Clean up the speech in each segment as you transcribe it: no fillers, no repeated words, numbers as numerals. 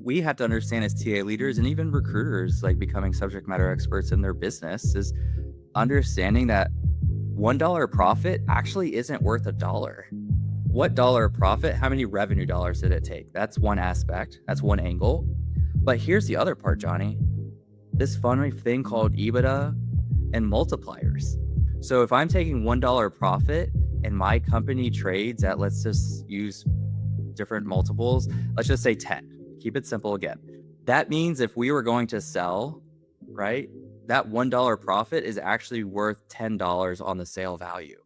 we have to understand as TA leaders and even recruiters, like becoming subject matter experts in their business, is understanding that $1 profit actually isn't worth a dollar. What dollar profit? How many revenue dollars did it take? That's one aspect. That's one angle. But here's the other part, Johnny. This funny thing called EBITDA and multipliers. So if I'm taking $1 profit and my company trades at, let's just use different multiples, let's just say 10. Keep it simple again. That means if we were going to sell, right, that $1 profit is actually worth $10 on the sale value.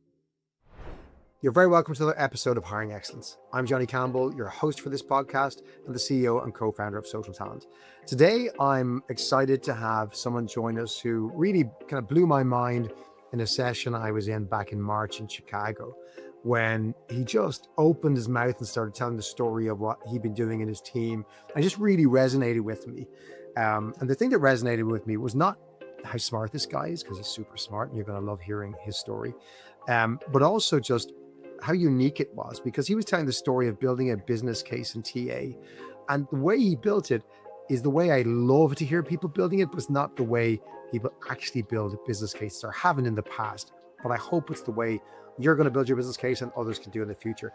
You're very welcome to another episode of Hiring Excellence. I'm Johnny Campbell, your host for this podcast and the CEO and co-founder of Social Talent. Today, I'm excited to have someone join us who really kind of blew my mind in a session I was in back in March in Chicago, when he just opened his mouth and started telling the story of what he'd been doing in his team. And just really resonated with me. And the thing that resonated with me was not how smart this guy is, because he's super smart and you're going to love hearing his story, but also just how unique it was, because he was telling the story of building a business case in TA. And the way he built it is the way I love to hear people building it, but it's not the way people actually build business cases or haven't in the past. But I hope it's the way you're going to build your business case and others can do in the future.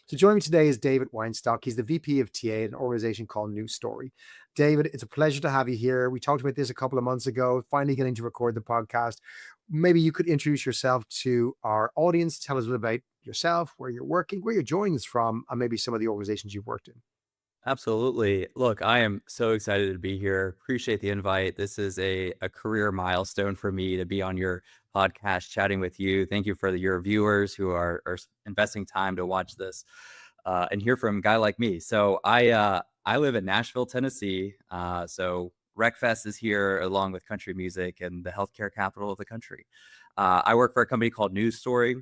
So joining me today is David Weinstock. He's the VP of TA at an organization called New Story. David, it's a pleasure to have you here. We talked about this a couple of months ago, finally getting to record the podcast. Maybe you could introduce yourself to our audience, tell us a little about yourself, where you're working, where you're joining us from, and maybe some of the organizations you've worked in. Absolutely. Look, I am so excited to be here. Appreciate the invite. This is a career milestone for me to be on your podcast chatting with you. Thank you for your viewers who are investing time to watch this and hear from a guy like me. So I live in Nashville, Tennessee. So RecFest is here along with country music and the healthcare capital of the country. I work for a company called News Story.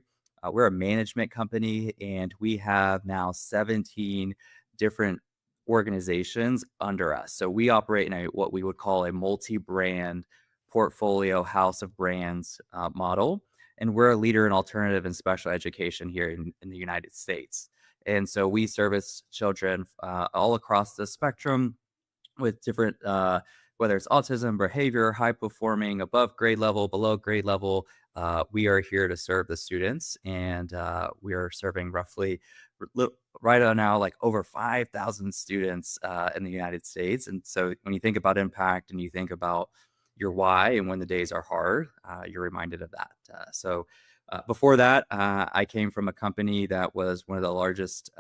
We're a management company, and we have now 17 different organizations under us. So we operate in what we would call a multi-brand portfolio house of brands model. And we're a leader in alternative and special education here in the United States. And so we service children all across the spectrum with different, whether it's autism, behavior, high performing, above grade level, below grade level. We are here to serve the students, and we are serving roughly right on now, like over 5,000 students in the United States. And so when you think about impact and you think about your why and when the days are hard, you're reminded of that. Before that, I came from a company that was one of the largest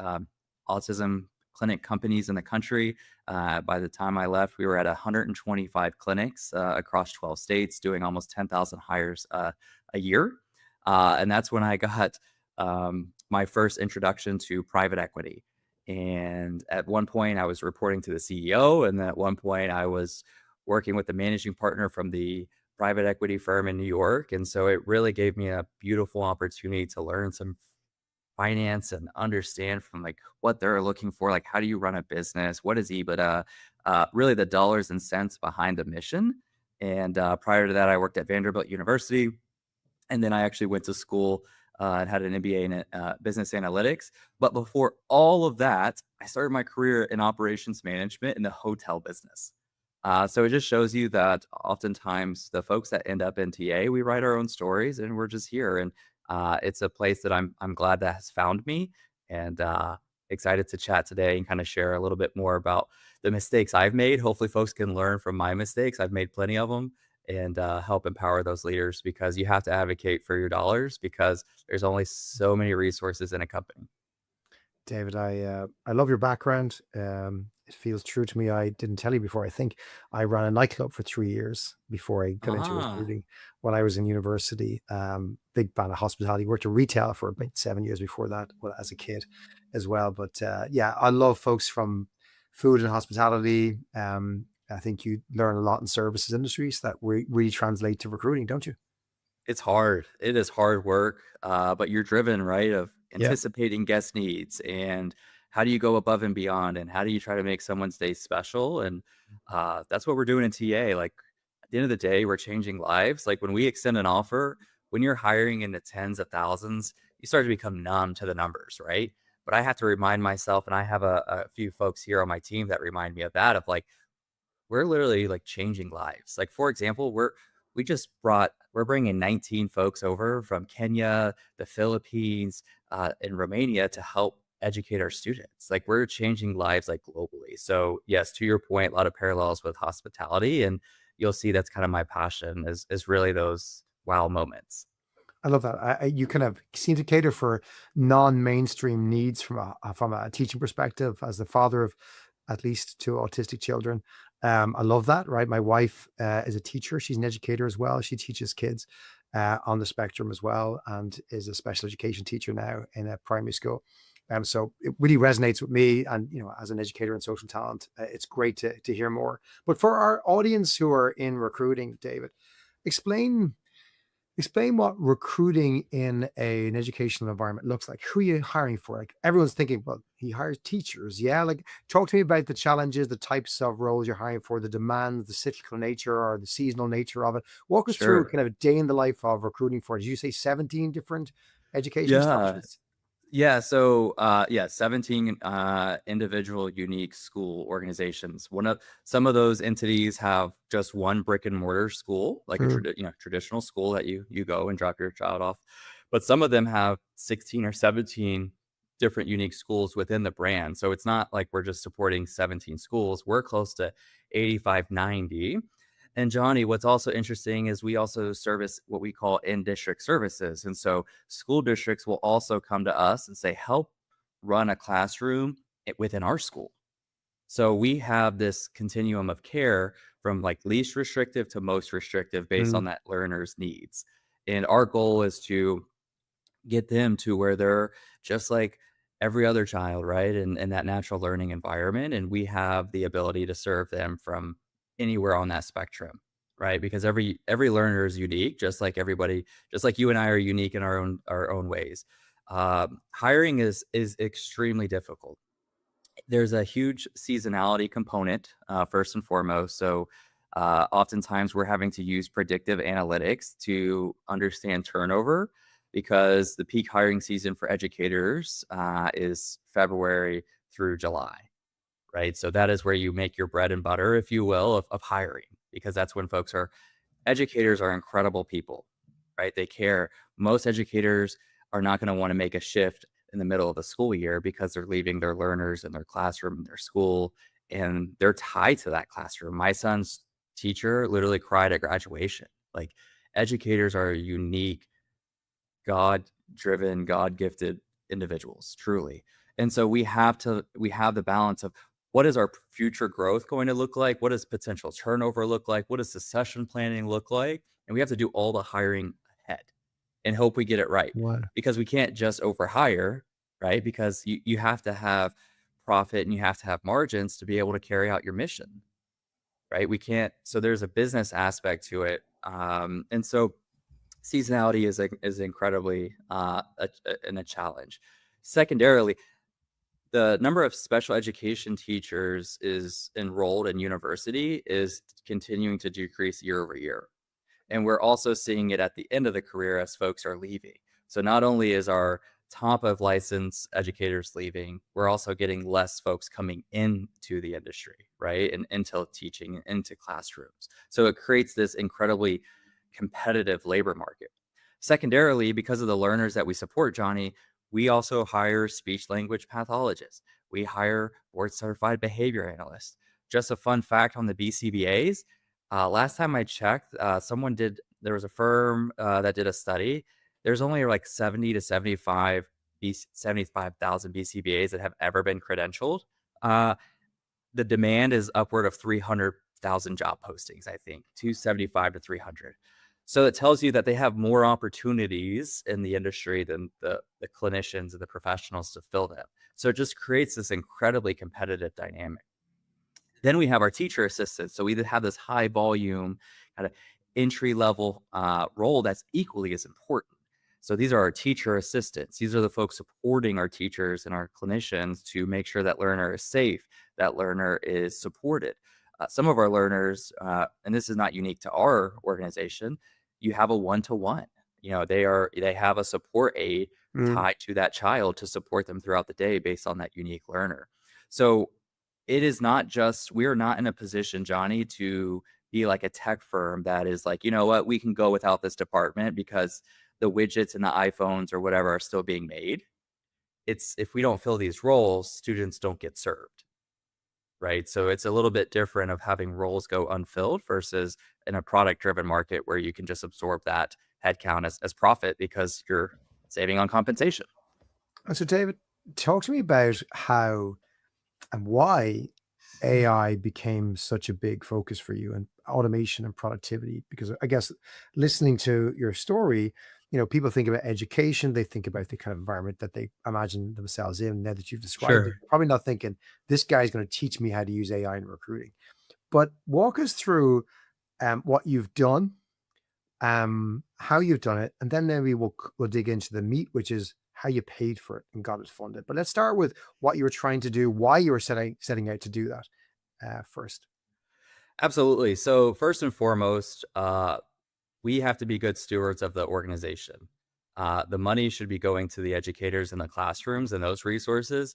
autism clinic companies in the country. By the time I left, we were at 125 clinics across 12 states, doing almost 10,000 hires a year. And that's when I got my first introduction to private equity. And at one point I was reporting to the CEO. And then at one point I was working with the managing partner from the private equity firm in New York. And so it really gave me a beautiful opportunity to learn some finance and understand from like what they're looking for, like how do you run a business, what is EBITDA, really the dollars and cents behind the mission. And prior to that, I worked at Vanderbilt University, and then I actually went to school and had an MBA in business analytics. But before all of that, I started my career in operations management in the hotel business. So it just shows you that oftentimes the folks that end up in TA, we write our own stories, and we're just here. And it's a place that I'm glad that has found me, and excited to chat today and kind of share a little bit more about the mistakes I've made. Hopefully folks can learn from my mistakes. I've made plenty of them, and help empower those leaders, because you have to advocate for your dollars, because there's only so many resources in a company. David, I love your background. It feels true to me. I didn't tell you before. I think I ran a nightclub for 3 years before I got into Ah, recruiting when I was in university. Big fan of hospitality. Worked in retail for about 7 years before that, well, as a kid as well. But yeah, I love folks from food and hospitality. I think you learn a lot in services industries that really translate to recruiting, don't you? it's hard. It is hard work, but you're driven, right, of Yeah. anticipating guest needs, and how do you go above and beyond, and how do you try to make someone's day special? And that's what we're doing in TA. Like the end of the day, we're changing lives. Like when we extend an offer, when you're hiring in the tens of thousands, you start to become numb to the numbers, right? But I have to remind myself, and I have a few folks here on my team that remind me of that, of like, we're literally like changing lives. Like, for example, we're bringing 19 folks over from Kenya, the Philippines, and Romania to help educate our students. Like, we're changing lives like globally. So, yes, to your point, a lot of parallels with hospitality, and you'll see that's kind of my passion is really those wow moments. I love that. You kind of seem to cater for non-mainstream needs from a teaching perspective. As the father of at least two autistic children, I love that. Right, my wife is a teacher. She's an educator as well. She teaches kids on the spectrum as well, and is a special education teacher now in a primary school. So it really resonates with me, and as an educator in social talent, it's great to hear more. But for our audience who are in recruiting, David, explain explain what recruiting in an educational environment looks like. Who are you hiring for? Like everyone's thinking, well, he hires teachers. Yeah. Like talk to me about the challenges, the types of roles you're hiring for, the demands, the cyclical nature or the seasonal nature of it. Walk us through Sure. kind of a day in the life of recruiting for, did you say 17 different education Yeah. establishments? Yeah, so yeah, 17 individual unique school organizations. One of Some of those entities have just one brick and mortar school, like a Mm, traditional school that you go and drop your child off. But some of them have 16 or 17 different unique schools within the brand. So it's not like we're just supporting 17 schools. We're close to 85, 90. And Johnny, what's also interesting is we also service what we call in-district services. And so school districts will also come to us and say, help run a classroom within our school. So we have this continuum of care from like least restrictive to most restrictive based mm, on that learner's needs. And our goal is to get them to where they're just like every other child, right? In that natural learning environment. And we have the ability to serve them from anywhere on that spectrum, right? Because every learner is unique, just like everybody, just like you and I are unique in our own ways. Hiring is extremely difficult. There's a huge seasonality component, first and foremost. So, oftentimes we're having to use predictive analytics to understand turnover because the peak hiring season for educators is February through July, right? So that is where you make your bread and butter, if you will, of hiring because that's when folks are educators are incredible people, right? They care. Most educators are not going to want to make a shift in the middle of the school year because they're leaving their learners in their classroom in their school and they're tied to that classroom. My son's teacher literally cried at graduation. Like educators are unique, God driven, God gifted individuals, truly. And so we have the balance of what is our future growth going to look like? What does potential turnover look like? What does succession planning look like? And we have to do all the hiring ahead and hope we get it right what? because we can't just overhire, right? Because you have to have profit and you have to have margins to be able to carry out your mission, right? We can't. So there's a business aspect to it. And so seasonality is incredibly a challenge. Secondarily, the number of special education teachers is enrolled in university is continuing to decrease year over year. And we're also seeing it at the end of the career as folks are leaving. So not only is our top of license educators leaving, we're also getting less folks coming into the industry, right? And into teaching, into classrooms. So it creates this incredibly competitive labor market. Secondarily, because of the learners that we support, Johnny, we also hire speech language pathologists. We hire board certified behavior analysts. Just a fun fact on the BCBAs, last time I checked, there was a firm that did a study. There's only like 70 to 75,000 BCBAs that have ever been credentialed. Uh, the demand is upward of 300,000 job postings, I think, 275 to 300. So it tells you that they have more opportunities in the industry than the clinicians and the professionals to fill them. So it just creates this incredibly competitive dynamic. Then we have our teacher assistants. So we have this high volume kind of entry level role that's equally as important. So these are our teacher assistants. These are the folks supporting our teachers and our clinicians to make sure that learner is safe, that learner is supported. some of our learners, and this is not unique to our organization, you have a one-to-one. They have a support aide Mm. tied to that child to support them throughout the day based on that unique learner. So it is not just we are not in a position, Johnny, to be like a tech firm that is like, you know what, we can go without this department because the widgets and the iPhones or whatever are still being made. It's if we don't fill these roles, students don't get served, right? So it's a little bit different of having roles go unfilled versus in a product driven market where you can just absorb that headcount as profit because you're saving on compensation. And so, David, talk to me about how and why AI became such a big focus for you and automation and productivity. Because I guess listening to your story, people think about education, they think about the kind of environment that they imagine themselves in. Now that you've described it, Sure. probably not thinking this guy's going to teach me how to use AI in recruiting. But walk us through what you've done, how you've done it, and then maybe we'll dig into the meat, which is how you paid for it and got it funded. But let's start with what you were trying to do, why you were setting out to do that first. Absolutely. So first and foremost, we have to be good stewards of the organization. The money should be going to the educators in the classrooms and those resources,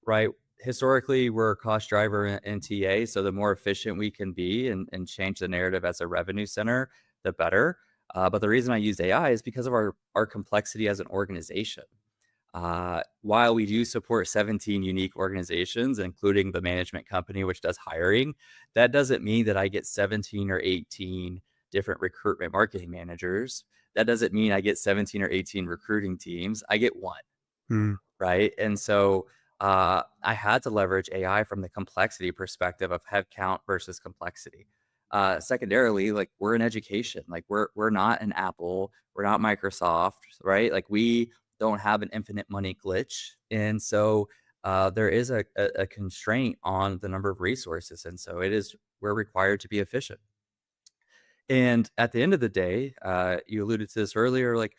right? Historically, we're a cost driver in TA, so the more efficient we can be and change the narrative as a revenue center, the better. But the reason I use AI is because of our complexity as an organization. While we do support 17 unique organizations, including the management company, which does hiring, that doesn't mean that I get 17 or 18 different recruitment marketing managers. That doesn't mean I get 17 or 18 recruiting teams. I get one, Mm, right? And so I had to leverage AI from the complexity perspective of headcount versus complexity. Secondarily, like we're in education, like we're not an Apple, we're not Microsoft, right? Like we don't have an infinite money glitch, and so there is a constraint on the number of resources, and so we're required to be efficient. And at the end of the day, you alluded to this earlier, like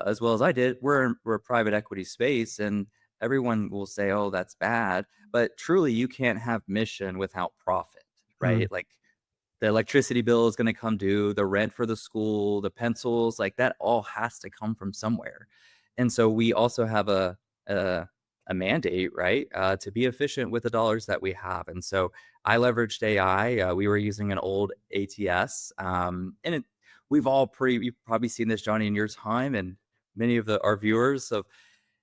as well as I did, we're a private equity space, and everyone will say, "Oh, that's bad," but truly, you can't have mission without profit, mm, right? Like the electricity bill is going to come due, the rent for the school, the pencils, like that all has to come from somewhere. And so we also have a, a mandate, right, to be efficient with the dollars that we have. And so I leveraged AI. We were using an old ATS, you've probably seen this, Johnny, in your time, and many of our viewers of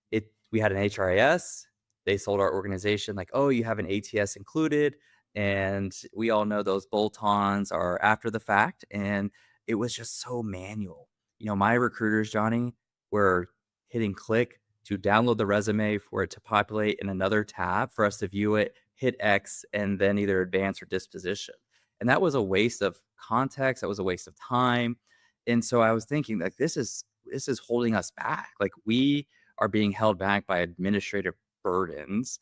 it. We had an HRIS. They sold our organization like, oh, you have an ATS included. And we all know those bolt-ons are after the fact. And it was just so manual. My recruiters, Johnny, were hitting click to download the resume for it to populate in another tab for us to view it, hit X, and then either advance or disposition. And that was a waste of context. That was a waste of time. And so I was thinking like this is holding us back. Like we are being held back by administrative burdens,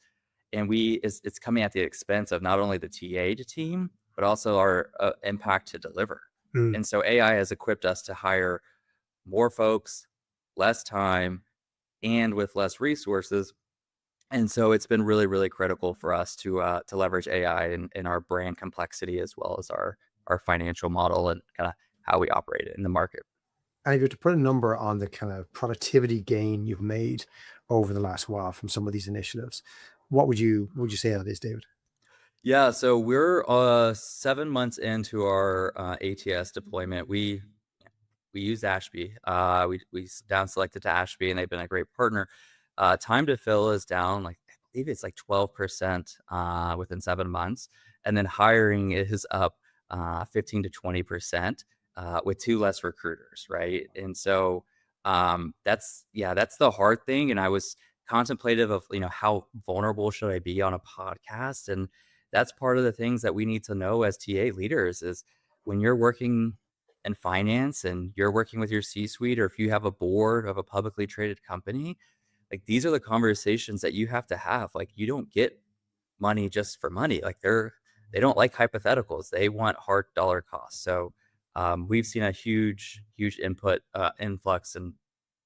and it's coming at the expense of not only the TA to team, but also our impact to deliver. mm. And so AI has equipped us to hire more folks, less time, and with less resources. And so it's been really, really critical for us to leverage AI in our brand complexity as well as our financial model and kind of how we operate it in the market. And if you were to put a number on the kind of productivity gain you've made over the last while from some of these initiatives, what would you say that is, David? Yeah, so we're 7 months into our ATS deployment. We use Ashby. We down selected to Ashby, and they've been a great partner. Time to fill is down, like I believe it's like 12% within 7 months, and then hiring is up 15 to 20% with two less recruiters, right? And so that's the hard thing. And I was contemplative of how vulnerable should I be on a podcast, and that's part of the things that we need to know as TA leaders is when you're working in finance and you're working with your C-suite, or if you have a board of a publicly traded company, like these are the conversations that you have to have. Like you don't get money just for money. Like they don't like hypotheticals. They want hard dollar costs. So we've seen a huge input influx and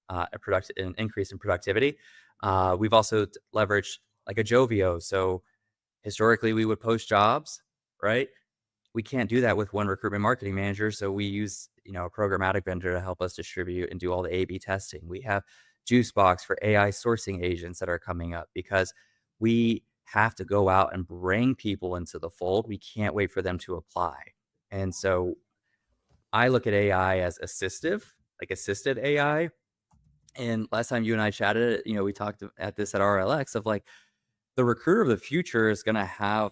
an increase in productivity. We've also leveraged like a Jovio. So historically, we would post jobs, right? we can't do that with one recruitment marketing manager. So we use, a programmatic vendor to help us distribute and do all the A/B testing. We have Juicebox for AI sourcing agents that are coming up because we have to go out and bring people into the fold. We can't wait for them to apply. And so I look at AI as assistive, like assisted AI. And last time you and I chatted, we talked at this at RLX of like the recruiter of the future is going to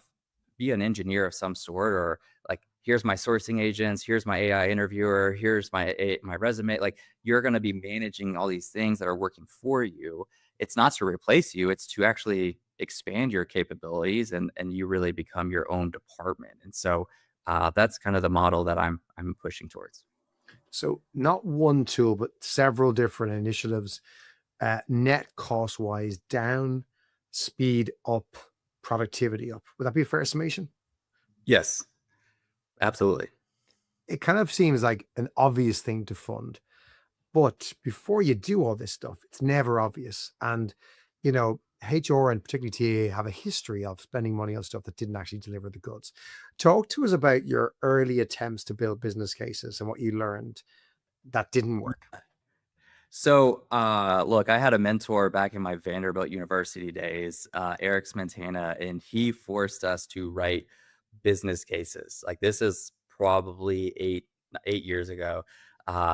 be an engineer of some sort, or like, here's my sourcing agents, here's my AI interviewer, here's my resume. Like, you're going to be managing all these things that are working for you. It's not to replace you, it's to actually expand your capabilities, and you really become your own department. And so that's kind of the model that I'm pushing towards. So not one tool, but several different initiatives, net cost wise down, speed up, productivity up. Would that be a fair summation? Yes, absolutely. It kind of seems like an obvious thing to fund. But before you do all this stuff, it's never obvious. And, HR and particularly TA have a history of spending money on stuff that didn't actually deliver the goods. Talk to us about your early attempts to build business cases and what you learned that didn't work. So, look, I had a mentor back in my Vanderbilt University days, Eric Smentana, and he forced us to write business cases. Like, this is probably 8 years ago.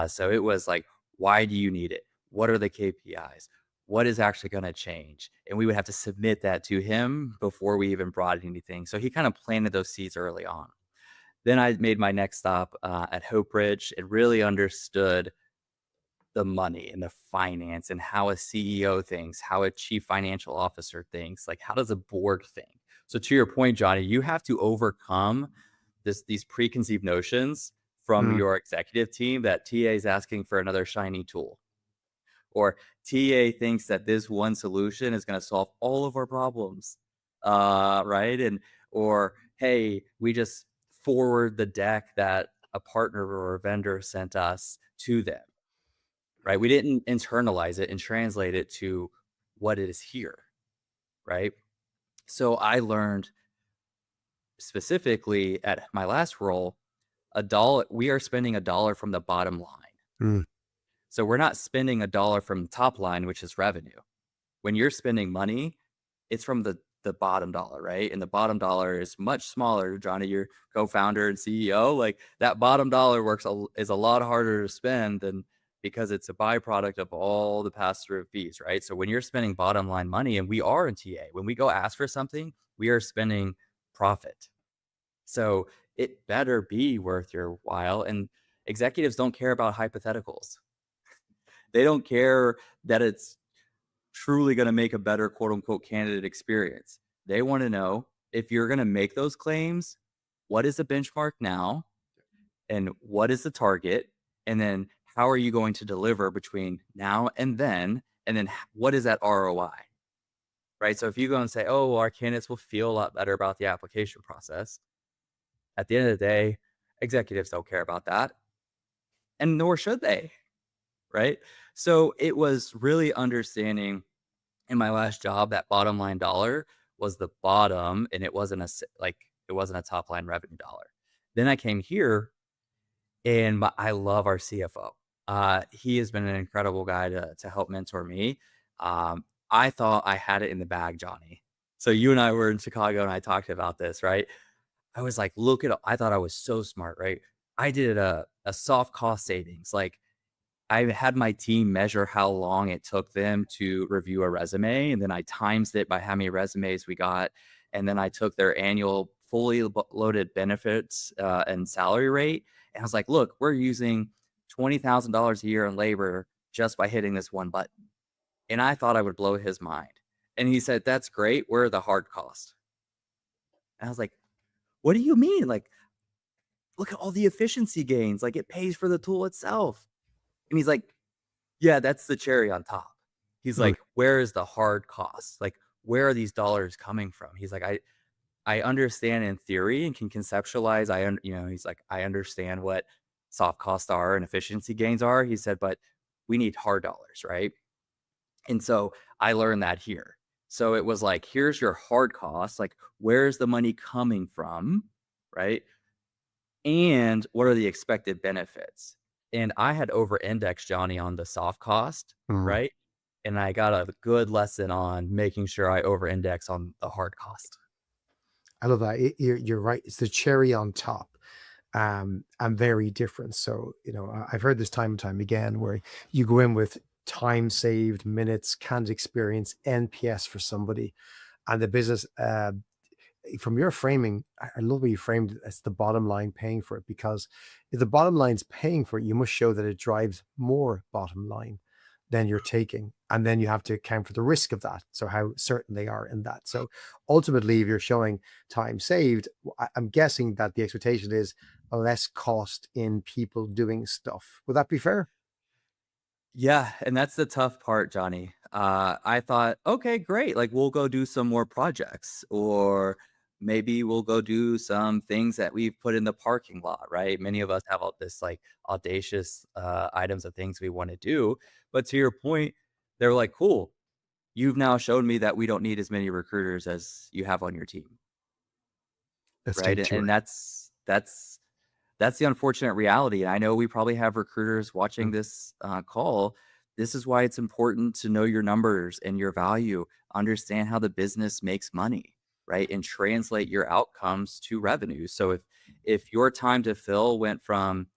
So it was like, why do you need it? What are the KPIs? What is actually going to change? And we would have to submit that to him before we even brought anything. So he kind of planted those seeds early on. Then I made my next stop at Hope Ridge and really understood the money and the finance and how a CEO thinks, how a chief financial officer thinks, like how does a board think? So to your point, Johnny, you have to overcome these preconceived notions from Mm, your executive team that TA is asking for another shiny tool, or TA thinks that this one solution is going to solve all of our problems, right? And or hey, we just forward the deck that a partner or a vendor sent us to them, right? We didn't internalize it and translate it to what it is here, right? So I learned specifically at my last role, we are spending a dollar from the bottom line. mm. So we're not spending a dollar from the top line, which is revenue. When you're spending money, it's from the bottom dollar, right? And the bottom dollar is much smaller. Johnny, your co-founder and CEO, like that bottom dollar is a lot harder to spend than because it's a byproduct of all the pass-through fees, right? So when you're spending bottom line money, and we are in TA, when we go ask for something, we are spending profit. So it better be worth your while. And executives don't care about hypotheticals. They don't care that it's truly going to make a better quote unquote candidate experience. They want to know, if you're going to make those claims, what is the benchmark now and what is the target? And then how are you going to deliver between now and then? And then what is that ROI? Right. So if you go and say, oh, well, our candidates will feel a lot better about the application process, at the end of the day, executives don't care about that. And nor should they. Right. So it was really understanding in my last job, that bottom line dollar was the bottom, and it wasn't it wasn't a top line revenue dollar. Then I came here, and I love our CFO. He has been an incredible guy to help mentor me. I thought I had it in the bag, Johnny. So you and I were in Chicago, and I talked about this, right? I was like, I thought I was so smart, right? I did a soft cost savings, like I had my team measure how long it took them to review a resume, and then I times it by how many resumes we got, and then I took their annual fully loaded benefits and salary rate, and I was like, "Look, we're using $20,000 a year in labor just by hitting this one button." And I thought I would blow his mind, and he said, "That's great. Where are the hard costs?" And I was like, "What do you mean? Like, look at all the efficiency gains. Like, it pays for the tool itself." And he's like, yeah, that's the cherry on top. He's Mm. like, "Where is the hard cost? Like, where are these dollars coming from?" He's like, I understand in theory and can conceptualize. He's like, "I understand what soft costs are and efficiency gains are." He said, "But we need hard dollars, right?" And so I learned that here. So it was like, here's your hard costs. Like, where's the money coming from, right? and what are the expected benefits? And I had over indexed Johnny on the soft cost, Mm, right? And I got a good lesson on making sure I over index on the hard cost. I love that. You're right. It's the cherry on top, and very different. So, I've heard this time and time again where you go in with time saved, minutes, canned experience, NPS for somebody, and the business, from your framing, I love where you framed it as the bottom line paying for it, because if the bottom line's paying for it, you must show that it drives more bottom line than you're taking. And then you have to account for the risk of that. So how certain they are in that. So ultimately, if you're showing time saved, I'm guessing that the expectation is a less cost in people doing stuff. Would that be fair? Yeah, and that's the tough part, Johnny. I thought, okay, great. Like we'll go do some more projects, or maybe we'll go do some things that we've put in the parking lot, right? Many of us have all this like audacious items of things we want to do. But to your point, they're like, cool. You've now shown me that we don't need as many recruiters as you have on your team, Let's right? take And, two. and that's the unfortunate reality, and I know we probably have recruiters watching this, call. This is why it's important to know your numbers and your value, understand how the business makes money, right, and translate your outcomes to revenue. So if your time to fill went from,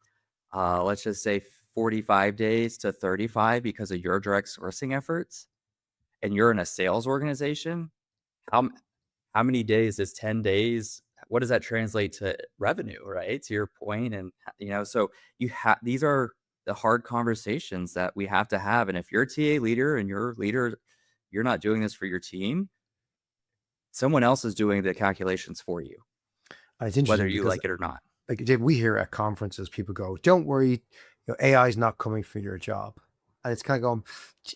let's just say 45 days to 35 because of your direct sourcing efforts, and you're in a sales organization, how how many days is 10 days? What does that translate to revenue, right? To your point, and so these are the hard conversations that we have to have. And if you're a TA leader and your leader, you're not doing this for your team, someone else is doing the calculations for you, And it's whether interesting you because, like it or not. like, Dave, we hear at conferences people go, "Don't worry, AI is not coming for your job," and it's kind of going,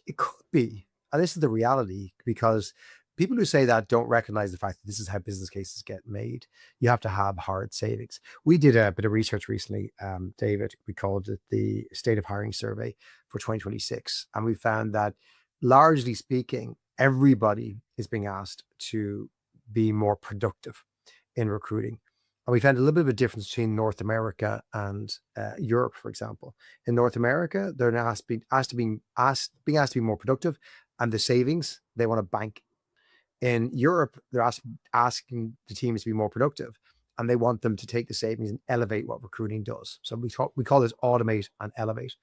"It could be," and this is the reality, because people who say that don't recognize the fact that this is how business cases get made. You have to have hard savings. We did a bit of research recently, David. We called it the State of Hiring Survey for 2026, and we found that, largely speaking, everybody is being asked to be more productive in recruiting. And we found a little bit of a difference between North America and Europe, for example. In North America, they're now being asked to be more productive, and the savings they want to bank. In Europe, they're asking the teams to be more productive, and they want them to take the savings and elevate what recruiting does. So we call this automate and elevate.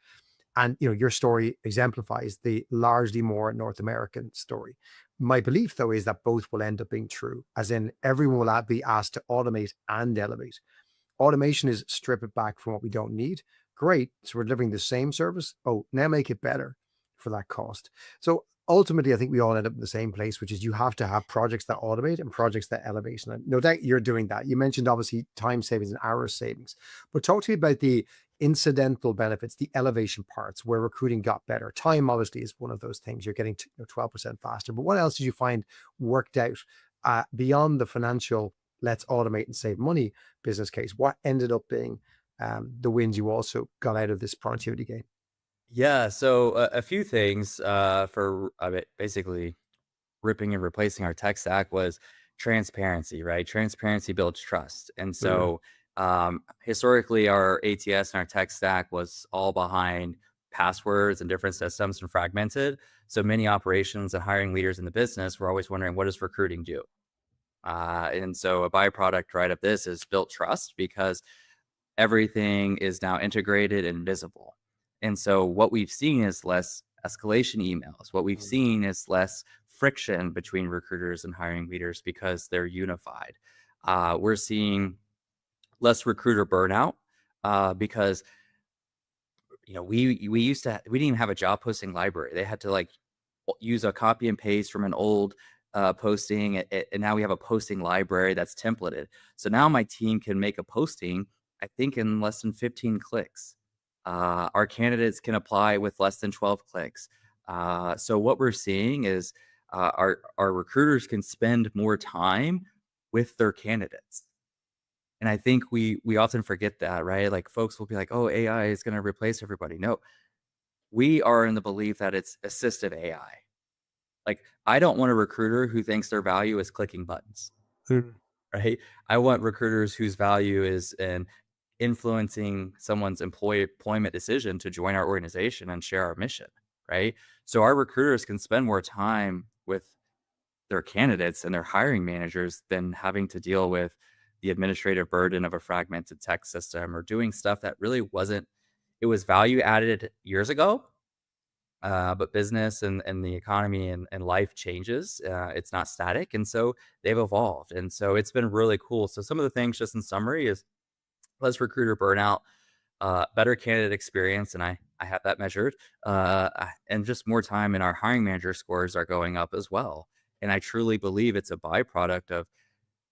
And your story exemplifies the largely more North American story. My belief, though, is that both will end up being true, as in everyone will be asked to automate and elevate. Automation is strip it back from what we don't need. Great. So we're delivering the same service. Oh, now make it better for that cost. So ultimately, I think we all end up in the same place, which is you have to have projects that automate and projects that elevate. And no doubt you're doing that. You mentioned obviously time savings and hours savings, but talk to me about the incidental benefits, the elevation parts where recruiting got better. Time obviously is one of those things. You're getting 12% faster. But what else did you find worked out beyond the financial, let's automate and save money business case? What ended up being the wins you also got out of this productivity gain? Yeah, so a few things for basically ripping and replacing our tech stack was transparency, right? Transparency builds trust. And Mm, so historically, our ATS and our tech stack was all behind passwords and different systems and fragmented. So many operations and hiring leaders in the business were always wondering, what does recruiting do? And so a byproduct, right, of this is built trust because everything is now integrated and visible. And so what we've seen is less escalation emails. What we've mm, seen is less friction between recruiters and hiring leaders because they're unified. We're seeing less recruiter burnout because we used to we didn't even have a job posting library. They had to like use a copy and paste from an old posting, and now we have a posting library that's templated. So now my team can make a posting, I think, in less than 15 clicks. Our candidates can apply with less than 12 clicks. So what we're seeing is our recruiters can spend more time with their candidates. And I think we often forget that, right? Like folks will be like, "Oh, AI is going to replace everybody." No, we are in the belief that it's assistive AI. Like, I don't want a recruiter who thinks their value is clicking buttons, mm. right? I want recruiters whose value is in influencing someone's employment decision to join our organization and share our mission, right? So our recruiters can spend more time with their candidates and their hiring managers than having to deal with the administrative burden of a fragmented tech system or doing stuff that really wasn't it was value added years ago, but business and the economy and life changes. It's not static, and so they've evolved, and so it's been really cool. So some of the things, just in summary, is less recruiter burnout, better candidate experience, and I have that measured, and just more time, and our hiring manager scores are going up as well. And I truly believe it's a byproduct of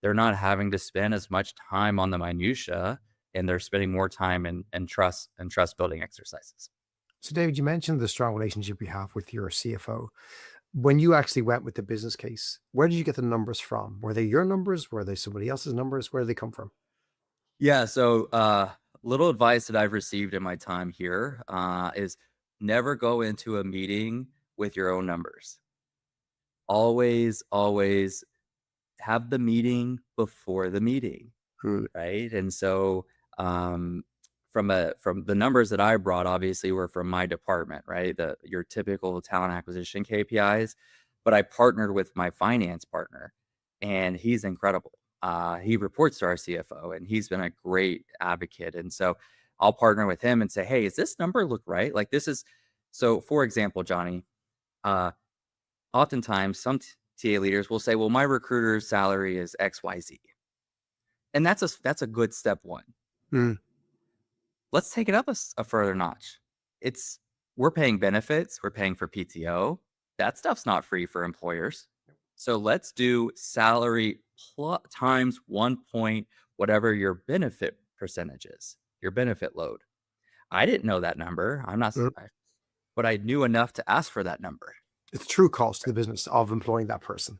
they're not having to spend as much time on the minutia, and they're spending more time in trust building exercises. So, David, you mentioned the strong relationship you have with your CFO. When you actually went with the business case, where did you get the numbers from? Were they your numbers? Were they somebody else's numbers? Where did they come from? Yeah. So, little advice that I've received in my time here is never go into a meeting with your own numbers. Always have the meeting before the meeting. Hmm. Right? And so, um, from the numbers that I brought, obviously, were from my department, right? Your typical talent acquisition KPIs, but I partnered with my finance partner, and he's incredible. He reports to our CFO, and he's been a great advocate. And so, I'll partner with him and say, "Hey, does this number look right? Like this is." So, for example, Johnny, uh, oftentimes some TA leaders will say, "Well, my recruiter's salary is XYZ." And that's a good step one. Hmm. Let's take it up a further notch. It's we're paying benefits, we're paying for PTO. That stuff's not free for employers. So let's do salary times 1 point whatever your benefit percentage is, your benefit load. I didn't know that number. But I knew enough to ask for that number, It's true cost to the business of employing that person.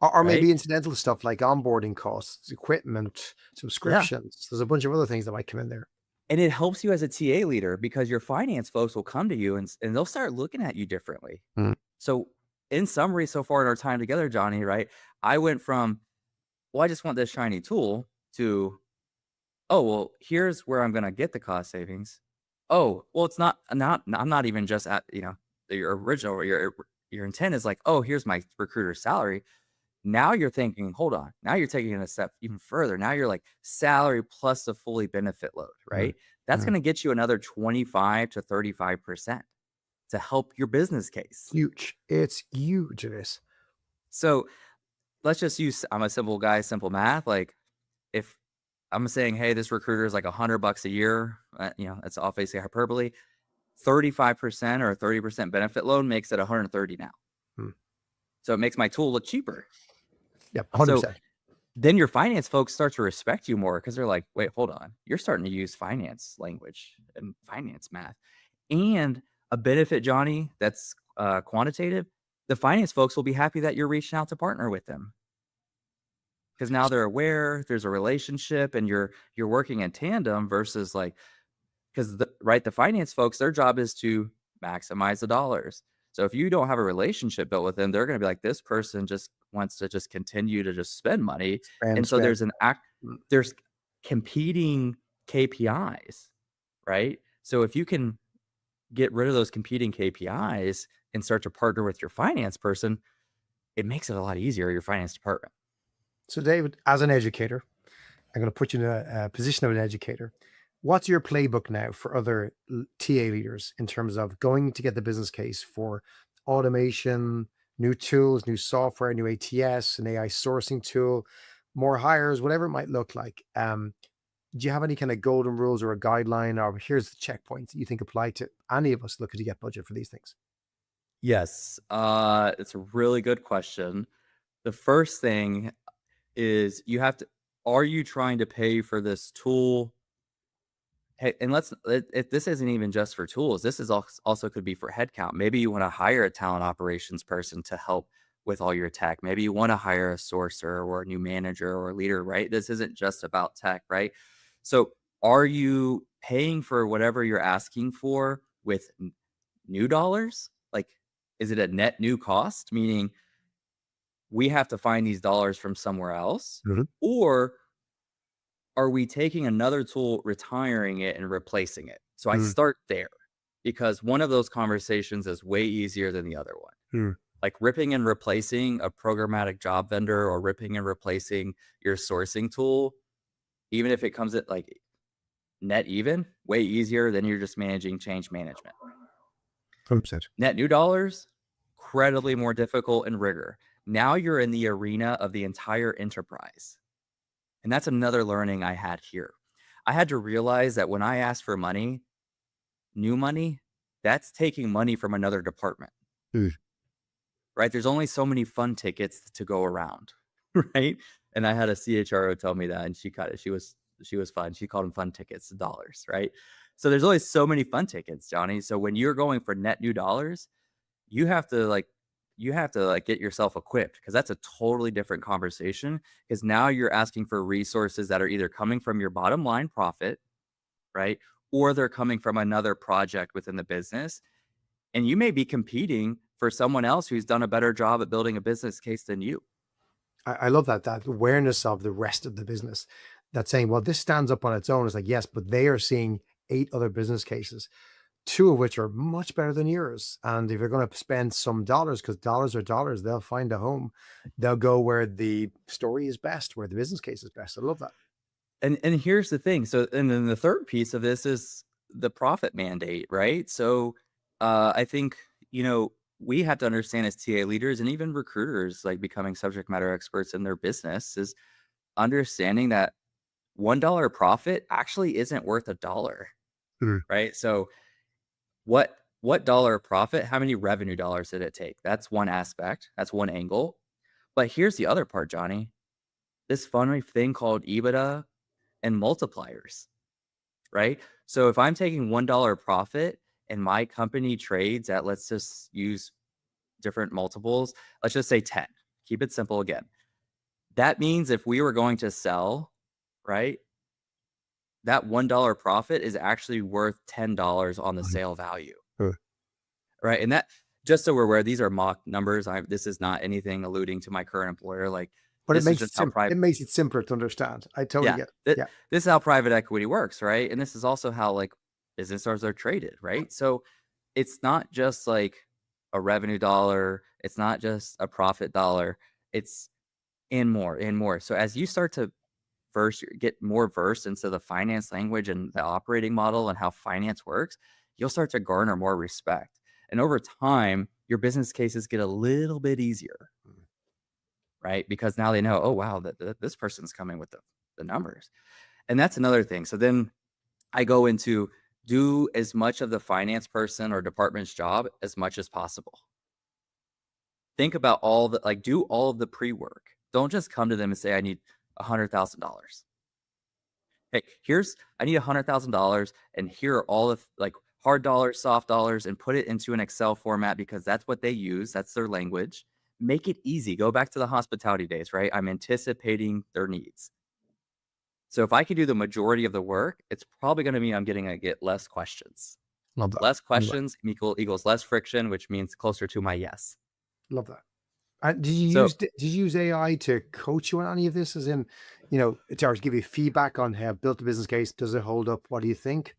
Or right? maybe incidental stuff like onboarding costs, equipment, Yeah. subscriptions. There's a bunch of other things that might come in there. And it helps you as a TA leader because your finance folks will come to you and they'll start looking at you differently. Mm. So, in summary, so far in our time together, Johnny, right? I went from, well, I just want this shiny tool to, oh, well, here's where I'm going to get the cost savings. Oh, well, it's not, I'm not even just at, your original, your intent is like, oh, here's my recruiter's salary. Now you're thinking, hold on. Now you're taking it a step even further. Now you're like salary plus the fully benefit load, Mm. right? That's Mm. going to get you another 25 to 35% to help your business case. Huge. It's huge. It is. So let's just use, I'm a simple guy, simple math. Like if I'm saying, hey, this recruiter is like $100 a year, that's obviously hyperbole. 35% or a 30% benefit load makes it 130 now. Mm. So it makes my tool look cheaper. Yep. So 100%. then your finance folks start to respect you more because they're like, wait, hold on. You're starting to use finance language and finance math. And a benefit, Johnny, that's quantitative. The finance folks will be happy that you're reaching out to partner with them because now they're aware there's a relationship and you're working in tandem versus like because the finance folks, their job is to maximize the dollars. So if you don't have a relationship built with them, they're going to be like, this person just wants to just continue to just spend money. Spend, And so spend. Mm. there's competing KPIs, right? So if you can get rid of those competing KPIs and start to partner with your finance person, it makes it a lot easier, your finance department. So, David, as an educator, I'm going to put you in a position of an educator. What's your playbook now for other TA leaders in terms of going to get the business case for automation, new tools, new software, new ATS, an AI sourcing tool, more hires, whatever it might look like? Do you have any kind of golden rules or a guideline, or here's the checkpoints that you think apply to any of us looking to get budget for these things? Yes, it's a really good question. The first thing is you have to are you trying to pay for this tool? Hey, and if this isn't even just for tools, this is also could be for headcount. Maybe you want to hire a talent operations person to help with all your tech. Maybe you want to hire a sourcer or a new manager or a leader, right? This isn't just about tech, right? So, are you paying for whatever you're asking for with new dollars? Like, is it a net new cost? Meaning we have to find these dollars from somewhere else, Mhm. or are we taking another tool, retiring it, and replacing it? So I Mm, start there because one of those conversations is way easier than the other one. mm. Like ripping and replacing a programmatic job vendor or ripping and replacing your sourcing tool, even if it comes at like net even, way easier than you're just managing change management. 100%. Net new dollars, incredibly more difficult and rigor. Now you're in the arena of the entire enterprise. And that's another learning I had here. I had to realize that when I ask for money, new money, that's taking money from another department, Mm. right? There's only so many fun tickets to go around, right? And I had a CHRO tell me that, and she was fun. She called them fun tickets, dollars, right? So there's only so many fun tickets, Johnny. So when you're going for net new dollars, you have to like get yourself equipped because that's a totally different conversation because now you're asking for resources that are either coming from your bottom line profit, right? Or they're coming from another project within the business. And you may be competing for someone else who's done a better job at building a business case than you. I love that awareness of the rest of the business. That saying, well, this stands up on its own. It's like, yes, but they are seeing 8 other business cases, two of which are much better than yours. And if you're going to spend some dollars, because dollars are dollars, they'll find a home. They'll go where the story is best, where the business case is best. I love that. And here's the thing. So and then the third piece of this is the profit mandate, right? So I think, we have to understand as TA leaders and even recruiters like becoming subject matter experts in their business is understanding that $1 profit actually isn't worth a dollar, Mm, right? So what dollar of profit, how many revenue dollars did it take? That's one aspect. That's one angle. But here's the other part, Johnny. This funny thing called EBITDA and multipliers, right? So if I'm taking $1 profit and my company trades at, let's just use different multiples, let's just say 10. Keep it simple again. That means if we were going to sell, right, that $1 profit is actually worth $10 on the mm, sale value, mm. right? And that, just so we're aware, these are mock numbers. This is not anything alluding to my current employer. Like, But this is just how it private. makes it simpler to understand. I totally Yeah, get it. Yeah. this is how private equity works, right? And this is also how like business stars are traded, right? So it's not just like a revenue dollar, it's not just a profit dollar, it's and more and more. So as you start to get more versed into the finance language and the operating model and how finance works, you'll start to garner more respect. And over time, your business cases get a little bit easier, Mm. right? Because now they know, oh wow, that this person's coming with the numbers. And that's another thing. So then I go into do as much of the finance person or department's job as much as possible. Think about all the like do all of the pre-work. Don't just come to them and say I need $100,000. Hey, I need $100,000 and here are all of like hard dollars, soft dollars and put it into an Excel format because that's what they use, that's their language. Make it easy. Go back to the hospitality days, right? I'm anticipating their needs. So if I can do the majority of the work, it's probably going to mean I'm getting to get less questions. Love that. Less Love that. questions equals less friction, which means closer to my yes. Love that. And did you use AI to coach you on any of this? As in, to give you feedback on how built the business case, does it hold up? What do you think?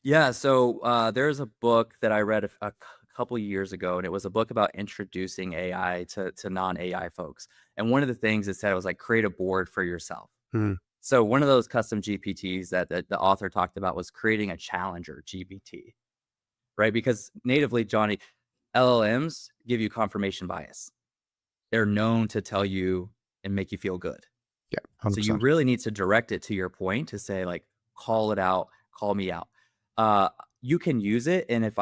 Yeah, so there's a book that I read a couple years ago, and it was a book about introducing AI to non-AI folks. And one of the things it said was like create a board for yourself. Mm, So one of those custom GPTs that the author talked about was creating a challenger GPT, right? Because natively, Johnny, LLMs give you confirmation bias. They're known to tell you and make you feel good. yeah, So you 100%. really need to direct it to your point to say like, call it out, call me out. Uh, you can use it. And if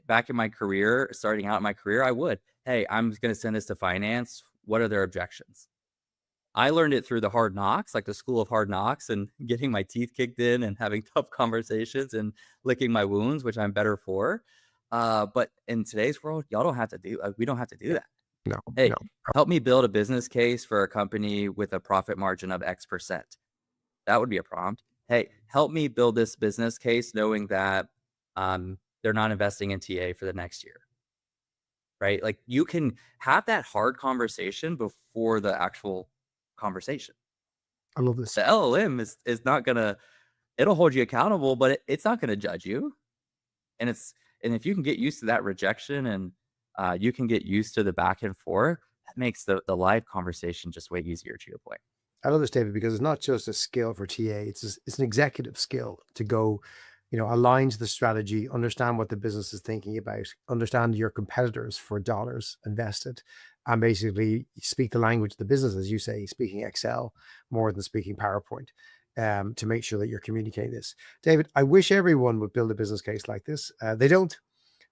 back in my career, starting out in my career, I would, hey, I'm going to send this to finance. What are their objections? I learned it through the hard knocks, like the school of hard knocks and getting my teeth kicked in and having tough conversations and licking my wounds, which I'm better for. But in today's world, y'all don't have to do, we don't have to do Yeah. that. No, Hey, no. help me build a business case for a company with a profit margin of X percent. That would be a prompt. Hey, help me build this business case knowing that they're not investing in TA for the next year, right? Like you can have that hard conversation before the actual conversation. I love this. The LLM is not gonna it'll hold you accountable, but it's not gonna judge you. And it's and if you can get used to that rejection and you can get used to the back and forth, that makes the live conversation just way easier to your point. I love this, David, because it's not just a skill for TA. It's an executive skill to go, align to the strategy, understand what the business is thinking about, understand your competitors for dollars invested, and basically speak the language of the business, as you say, speaking Excel more than speaking PowerPoint, to make sure that you're communicating this. David, I wish everyone would build a business case like this. They don't.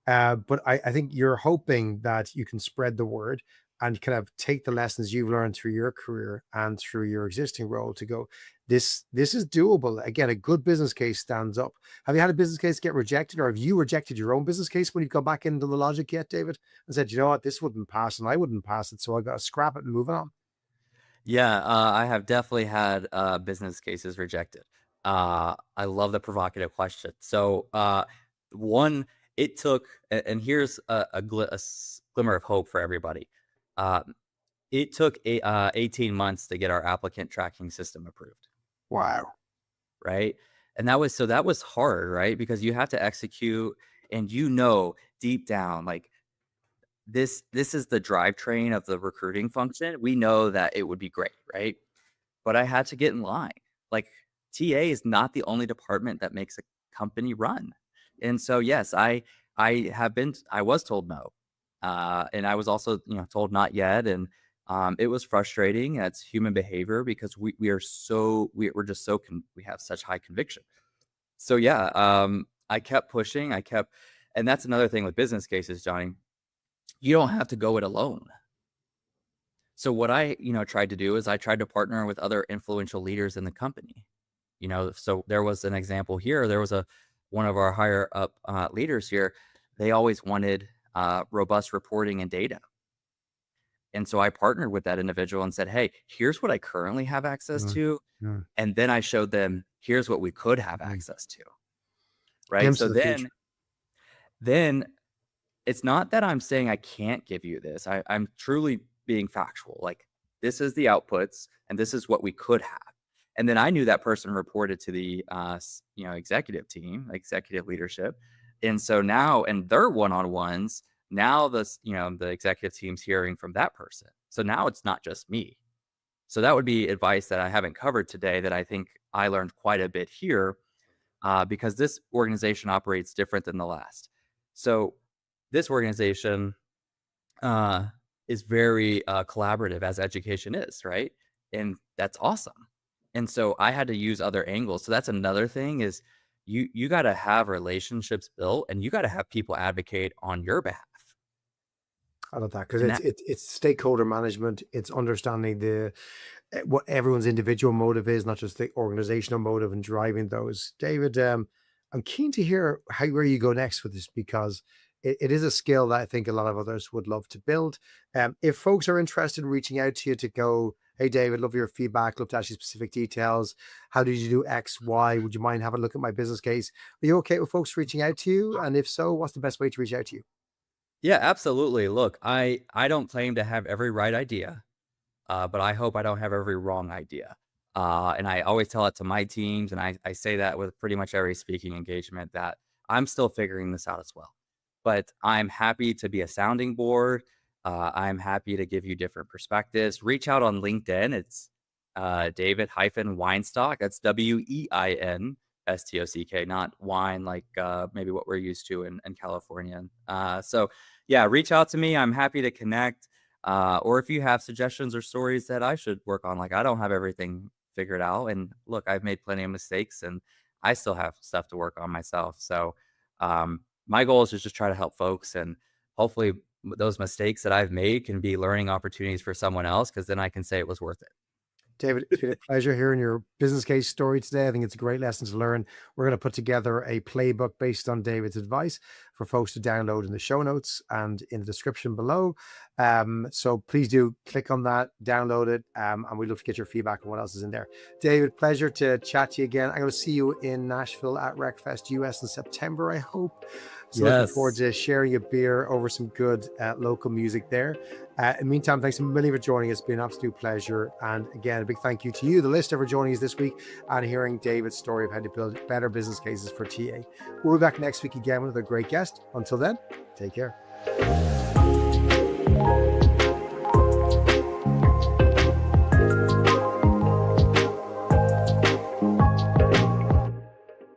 But I think you're hoping that you can spread the word and kind of take the lessons you've learned through your career and through your existing role to go, this is doable. Again, a good business case stands up. Have you had a business case get rejected, or have you rejected your own business case when you've gone back into the logic yet, David, and said, you know what, this wouldn't pass and I wouldn't pass it, so I got to scrap it and move on? Yeah, I have definitely had business cases rejected. I love the provocative question. So, one, it took, and here's a glimmer of hope for everybody. Uh, it took 18 months to get our applicant tracking system approved, Wow. right? And that was hard, right? Because you have to execute, and deep down, like this is the drivetrain of the recruiting function. We know that it would be great, right? But I had to get in line. Like, TA is not the only department that makes a company run. And so, yes, I was told no. And I was also, told not yet. And it was frustrating. That's human behavior because we're just we have such high conviction. So yeah, I kept pushing. And that's another thing with business cases, Johnny. You don't have to go it alone. So what I, tried to do is I tried to partner with other influential leaders in the company. So there was an example here. There was one of our higher up leaders here. They always wanted robust reporting and data. And so I partnered with that individual and said, "Hey, here's what I currently have access Mm, to." mm, And then I showed them, here's what we could have mm. access to. Right. Glimpse So of the future. then it's not that I'm saying I can't give you this. I'm truly being factual. Like, this is the outputs, and this is what we could have. And then I knew that person reported to the executive team, executive leadership, and so now, and their one-on-ones, now the executive team's hearing from that person. So now it's not just me. So that would be advice that I haven't covered today that I think I learned quite a bit here, because this organization operates different than the last. So this organization uh, is very collaborative, as education is, right? And that's awesome. And so I had to use other angles. So that's another thing is you got to have relationships built, and you got to have people advocate on your behalf. I love that because And it's stakeholder management. It's understanding what everyone's individual motive is, not just the organizational motive, and driving those. David, I'm keen to hear where you go next with this because it is a skill that I think a lot of others would love to build. If folks are interested in reaching out to you to go, hey David, love your feedback, love to ask you specific details. How did you do X, Y? Would you mind having a look at my business case? Are you okay with folks reaching out to you? And if so, what's the best way to reach out to you? yeah, absolutely. Look, I don't claim to have every right idea. But I hope I don't have every wrong idea. And I always tell it to my teams, and I say that with pretty much every speaking engagement that I'm still figuring this out as well. But I'm happy to be a sounding board. I'm happy to give you different perspectives. Reach out on LinkedIn. It's David Weinstock. That's Weinstock, not wine like maybe what we're used to in California. So yeah, reach out to me. I'm happy to connect. Or if you have suggestions or stories that I should work on, like, I don't have everything figured out. And look, I've made plenty of mistakes and I still have stuff to work on myself. So, my goal is to just try to help folks, and hopefully those mistakes that I've made can be learning opportunities for someone else. Cause then I can say it was worth it. David, it's been a pleasure hearing your business case story today. I think it's a great lesson to learn. We're going to put together a playbook based on David's advice for folks to download in the show notes and in the description below. So please do click on that, download it, and we'd love to get your feedback on what else is in there. David, pleasure to chat to you again. I'm going to see you in Nashville at RecFest US in September, I hope. So looking forward Yes. to sharing a beer over some good local music there. In the meantime, thanks a million for joining us. It's been an absolute pleasure. And again, a big thank you to you, the listener, for joining us this week and hearing David's story of how to build better business cases for TA. We'll be back next week again with a great guest. Until then, take care.